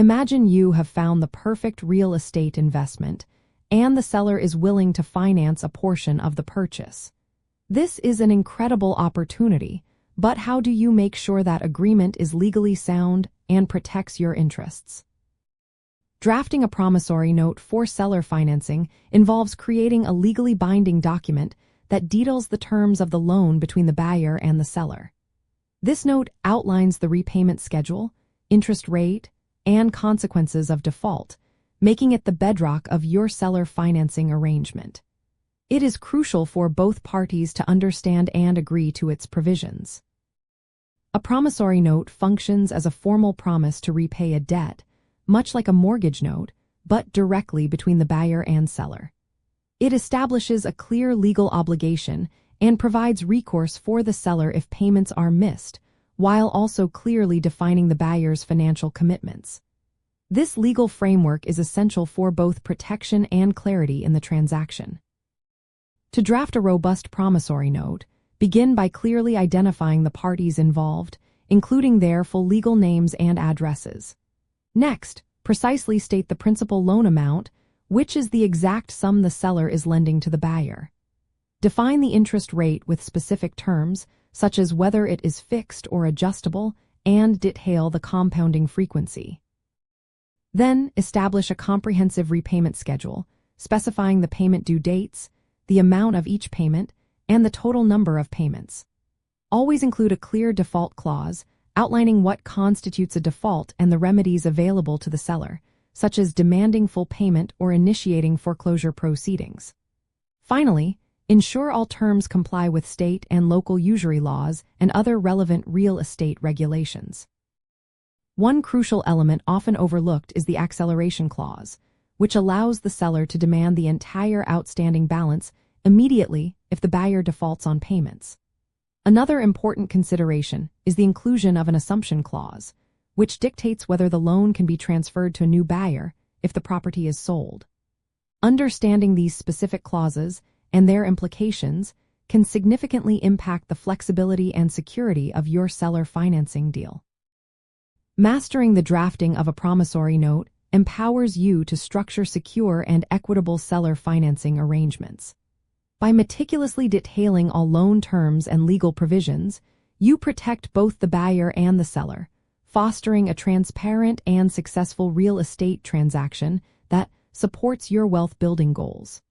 Imagine you have found the perfect real estate investment, and the seller is willing to finance a portion of the purchase. This is an incredible opportunity, but how do you make sure that agreement is legally sound and protects your interests? Drafting a promissory note for seller financing involves creating a legally binding document that details the terms of the loan between the buyer and the seller. This note outlines the repayment schedule, interest rate, and consequences of default, making it the bedrock of your seller financing arrangement. It is crucial for both parties to understand and agree to its provisions. A promissory note functions as a formal promise to repay a debt, much like a mortgage note, but directly between the buyer and seller. It establishes a clear legal obligation and provides recourse for the seller if payments are missed, while also clearly defining the buyer's financial commitments. This legal framework is essential for both protection and clarity in the transaction. To draft a robust promissory note, begin by clearly identifying the parties involved, including their full legal names and addresses. Next, precisely state the principal loan amount, which is the exact sum the seller is lending to the buyer. Define the interest rate with specific terms, such as whether it is fixed or adjustable, and detail the compounding frequency. Then, establish a comprehensive repayment schedule, specifying the payment due dates, the amount of each payment, and the total number of payments. Always include a clear default clause, outlining what constitutes a default and the remedies available to the seller, such as demanding full payment or initiating foreclosure proceedings. Finally, ensure all terms comply with state and local usury laws and other relevant real estate regulations. One crucial element often overlooked is the acceleration clause, which allows the seller to demand the entire outstanding balance immediately if the buyer defaults on payments. Another important consideration is the inclusion of an assumption clause, which dictates whether the loan can be transferred to a new buyer if the property is sold. Understanding these specific clauses and their implications can significantly impact the flexibility and security of your seller financing deal. Mastering the drafting of a promissory note empowers you to structure secure and equitable seller financing arrangements. By meticulously detailing all loan terms and legal provisions, you protect both the buyer and the seller, fostering a transparent and successful real estate transaction that supports your wealth-building goals.